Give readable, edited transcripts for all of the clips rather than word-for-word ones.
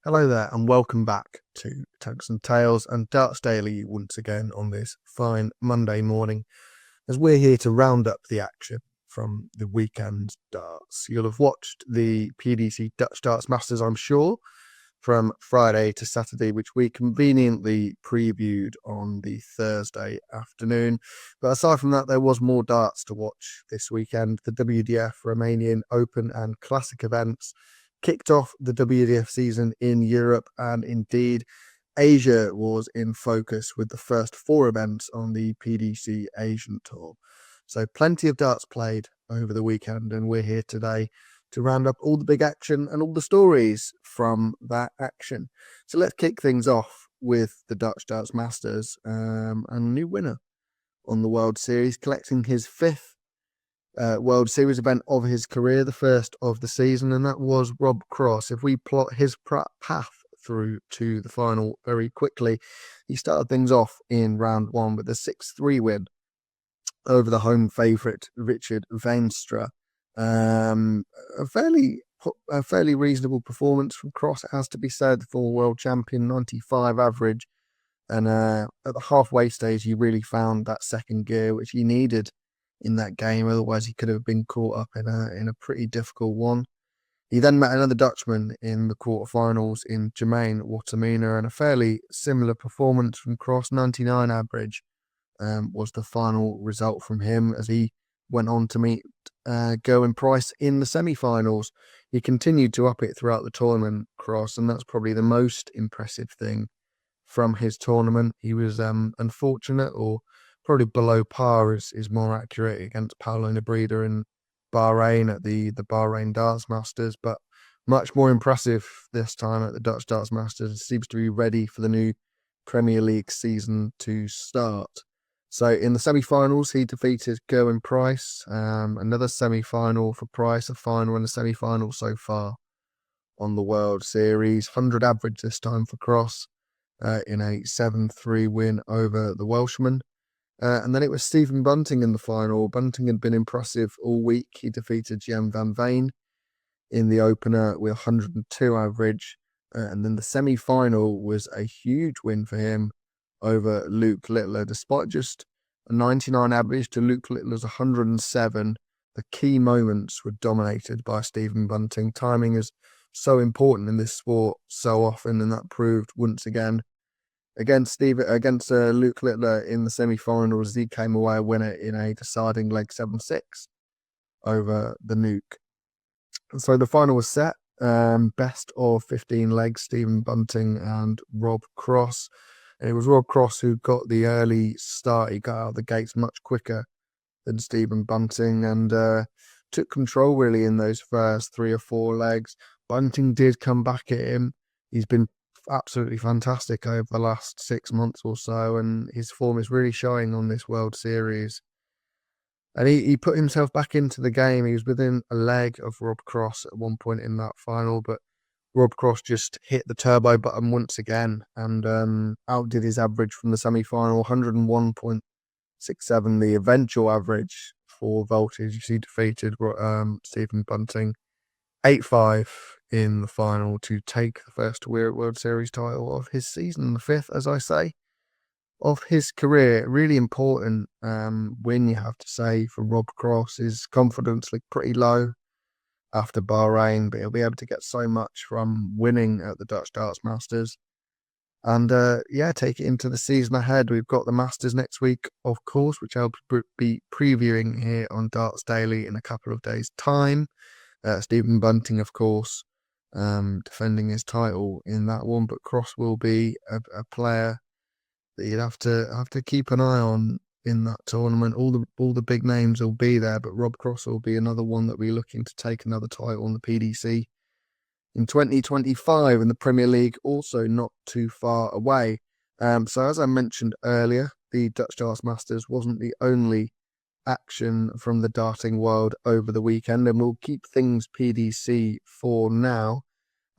Hello there and welcome back to Tungsten Tales and Darts Daily once again on this fine Monday morning as we're here to round up the action from the weekend darts. You'll have watched the PDC Dutch Darts Masters, I'm sure, from Friday to Saturday, which we conveniently previewed on the Thursday afternoon. But aside from that, there was more darts to watch this weekend. The WDF Romanian Open and Classic events kicked off the WDF season in Europe, and indeed Asia was in focus with the first four events on the PDC Asian Tour. So plenty of darts played over the weekend, and we're here today to round up all the big action and all the stories from that action. So let's kick things off with the Dutch Darts Masters and a new winner on the World Series, collecting his fifth World Series event of his career, the first of the season, and that was Rob Cross. If we plot his path through to the final very quickly, he started things off in round one with a 6-3 win over the home favourite Richard Veenstra. A fairly reasonable performance from Cross, it has to be said, for world champion. 95 average, and at the halfway stage he really found that second gear which he needed in that game, otherwise he could have been caught up in a pretty difficult one. He then met another Dutchman in the quarterfinals in Jermaine Watermina, and a fairly similar performance from Cross. 99 average was the final result from him as he went on to meet Gerwyn Price in the semi-finals. He continued to up it throughout the tournament, Cross, and that's probably the most impressive thing from his tournament. He was unfortunate, or probably below par is more accurate, against Paulo Nebreda in Bahrain at the Bahrain Darts Masters, but much more impressive this time at the Dutch Darts Masters. It seems to be ready for the new Premier League season to start. So in the semi-finals, he defeated Gerwyn Price, another semi-final for Price, a final and a semi-final so far on the World Series. 100 average this time for Cross in a 7-3 win over the Welshman. And then it was Stephen Bunting in the final. Bunting had been impressive all week. He defeated Jan van Veen in the opener with 102 average. And then the semi-final was a huge win for him over Luke Littler. Despite just a 99 average to Luke Littler's 107, the key moments were dominated by Stephen Bunting. Timing is so important in this sport so often, and that proved once again against Luke Littler in the semi-finals. He came away a winner in a deciding leg 7-6 over the Nuke. And so the final was set. Best of 15 legs, Stephen Bunting and Rob Cross. And it was Rob Cross who got the early start. He got out of the gates much quicker than Stephen Bunting and took control really in those first 3 or 4 legs. Bunting did come back at him. He's been absolutely fantastic over the last 6 months or so, and his form is really showing on this World Series. And he put himself back into the game. He was within a leg of Rob Cross at one point in that final, but Rob Cross just hit the turbo button once again and outdid his average from the semi-final. 101.67, the eventual average for Voltage. He defeated Stephen Bunting 8-5 in the final to take the first World Series title of his season, the 5th, as I say, of his career. Really important win, you have to say, for Rob Cross. His confidence looked pretty low after Bahrain, but he'll be able to get so much from winning at the Dutch Darts Masters. And take it into the season ahead. We've got the Masters next week, of course, which I'll be previewing here on Darts Daily in a couple of days' time. Stephen Bunting, of course, defending his title in that one, but Cross will be a player that you'd have to keep an eye on in that tournament. All the big names will be there, but Rob Cross will be another one that we're looking to take another title on the PDC in 2025, and the Premier League also not too far away. So as I mentioned earlier, the Dutch Darts Masters wasn't the only action from the darting world over the weekend, and we'll keep things PDC for now.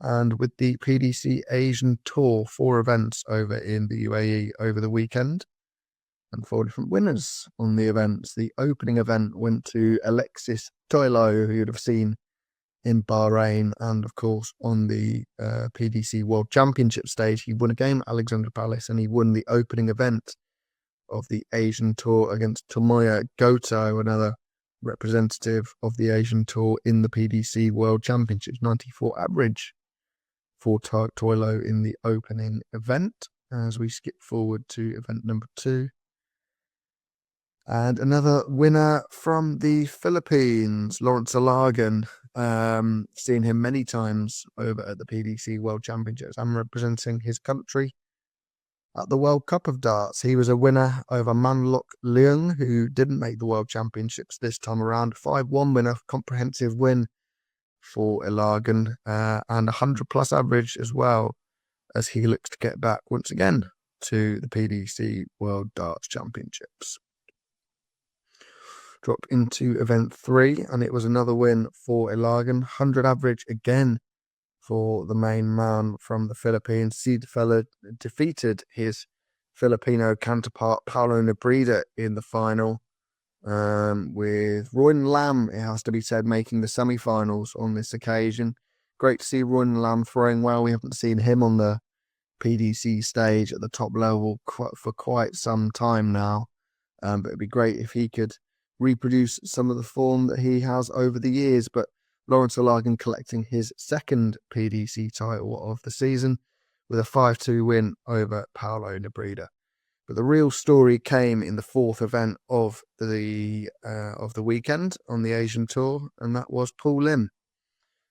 And with the PDC Asian Tour, 4 events over in the UAE over the weekend, and 4 different winners on the events. The opening event went to Alexis Toilo, who you'd have seen in Bahrain, and of course on the PDC World Championship stage. He won a game at Alexandra Palace, and he won the opening event of the Asian Tour against Tomoya Goto, another representative of the Asian Tour in the PDC World Championships. 94 average for Toilo in the opening event. As we skip forward to event number 2. And another winner from the Philippines, Lawrence Alagan. Seen him many times over at the PDC World Championships. I'm representing his country at the World Cup of Darts. He was a winner over Manlok Leung, who didn't make the World Championships this time around. 5-1 winner, comprehensive win for Alagan, and 100+ average as well, as he looks to get back once again to the PDC World Darts Championships. Drop into event 3, and it was another win for Alagan. 100 average again for the main man from the Philippines. Seedfeller defeated his Filipino counterpart Paulo Nebrida in the final, with Royn Lam, it has to be said, making the semi-finals on this occasion. Great to see Royn Lam throwing well. We haven't seen him on the PDC stage at the top level for quite some time now, but it'd be great if he could reproduce some of the form that he has over the years. But Lawrence Alagan collecting his second PDC title of the season with a 5-2 win over Paulo Nebrida. But the real story came in the 4th event of the weekend on the Asian Tour, and that was Paul Lim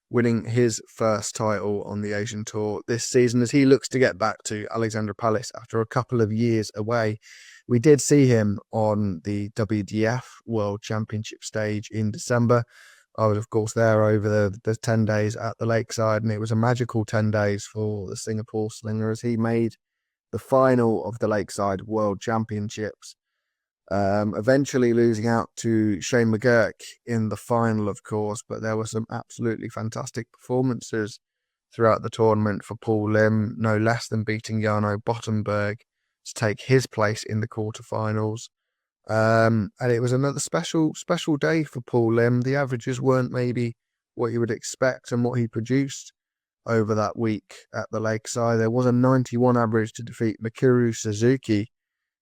winning his first title on the Asian Tour this season, as he looks to get back to Alexandra Palace after a couple of years away. We did see him on the WDF World Championship stage in December. I was, of course, there over the 10 days at the Lakeside, and it was a magical 10 days for the Singapore slinger, as he made the final of the Lakeside World Championships, eventually losing out to Shane McGurk in the final, of course. But there were some absolutely fantastic performances throughout the tournament for Paul Lim, no less than beating Jarno Bottenberg to take his place in the quarterfinals. And it was another special day for Paul Lim. The averages weren't maybe what you would expect and what he produced over that week at the Lakeside. There was a 91 average to defeat Mikuru Suzuki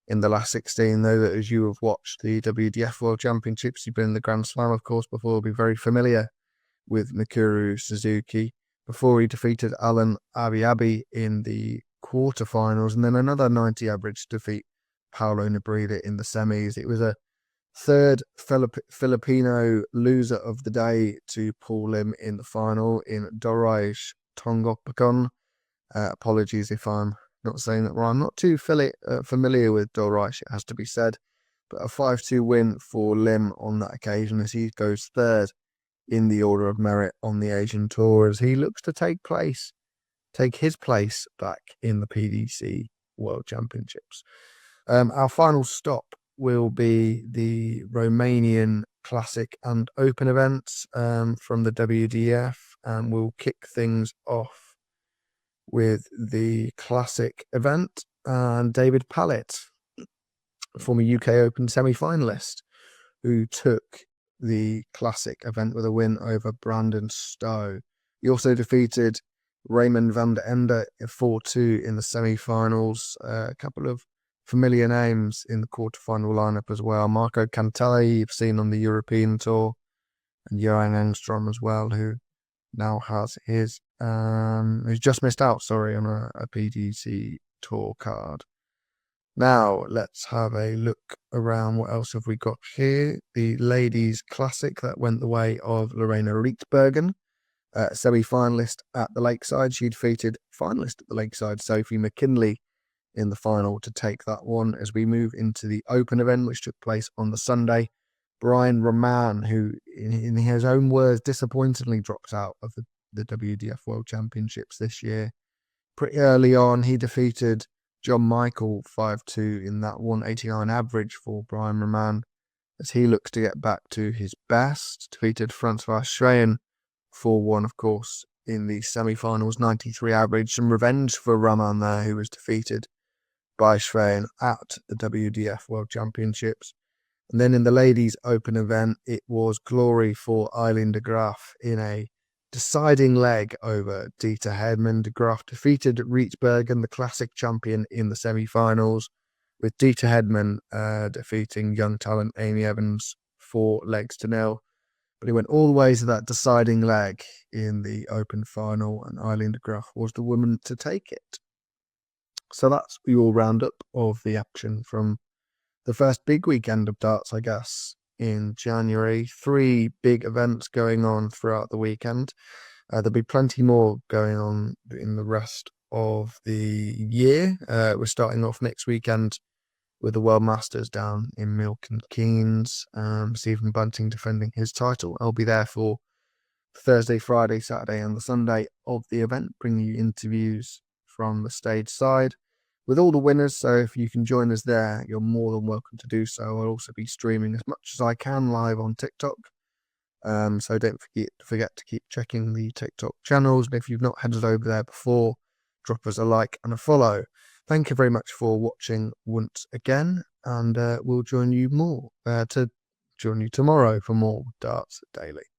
in the last 16, though, that as you have watched the WDF World Championships, you've been in the Grand Slam, of course, before, will be very familiar with Mikuru Suzuki, before he defeated Alan Abiabi in the quarterfinals, and then another 90 average to defeat Paulo Nebrida in the semis. It was a third Filipino loser of the day to Paul Lim in the final in Doraj Tongopakon. Apologies if I'm not saying that right. I'm not too familiar with Doraj, it has to be said, but a 5-2 win for Lim on that occasion, as he goes third in the order of merit on the Asian Tour, as he looks to take his place back in the PDC World Championships. Our final stop will be the Romanian Classic and Open events from the WDF, and we'll kick things off with the Classic event, and David Pallett, former UK Open semi-finalist, who took the Classic event with a win over Brandon Stowe. He also defeated Raymond van der Ende 4-2 in the semi-finals. A couple of familiar names in the quarterfinal lineup as well. Marco Cantelli, you've seen on the European Tour, and Johan Engstrom as well, who now has his who's just missed out, on a PDC Tour card. Now let's have a look around. What else have we got here? The Ladies Classic, that went the way of Lorena Rietbergen, semi-finalist at the Lakeside. She defeated finalist at the Lakeside Sophie McKinley in the final to take that one. As we move into the Open event, which took place on the Sunday, Brian Roman, who in his own words disappointingly dropped out of the WDF World Championships this year. Pretty early on, he defeated John Michael 5-2 in that 189 average for Brian Roman, as he looks to get back to his best. Defeated Francois Schreien 4-1, of course, in the semi-finals, 93 average. Some revenge for Roman there, who was defeated by Schreien at the WDF World Championships. And then in the Ladies Open event, it was glory for Eileen de Graaf in a deciding leg over Dieter Hedman. De Graaf defeated Rietsbergen, the classic champion, in the semi-finals, with Dieter Hedman defeating young talent Amy Evans 4-0. But he went all the way to that deciding leg in the Open final, and Eileen de Graaf was the woman to take it. So that's your roundup of the action from the first big weekend of darts, I guess, in January. 3 big events going on throughout the weekend. There'll be plenty more going on in the rest of the year. We're starting off next weekend with the World Masters down in Milton Keynes. Stephen Bunting defending his title. I'll be there for Thursday, Friday, Saturday and the Sunday of the event, bringing you interviews from the stage side with all the winners. So if you can join us there, you're more than welcome to do so. I'll also be streaming as much as I can live on TikTok. So don't forget to keep checking the TikTok channels. And if you've not headed over there before, drop us a like and a follow. Thank you very much for watching once again, and we'll join you tomorrow for more Darts Daily.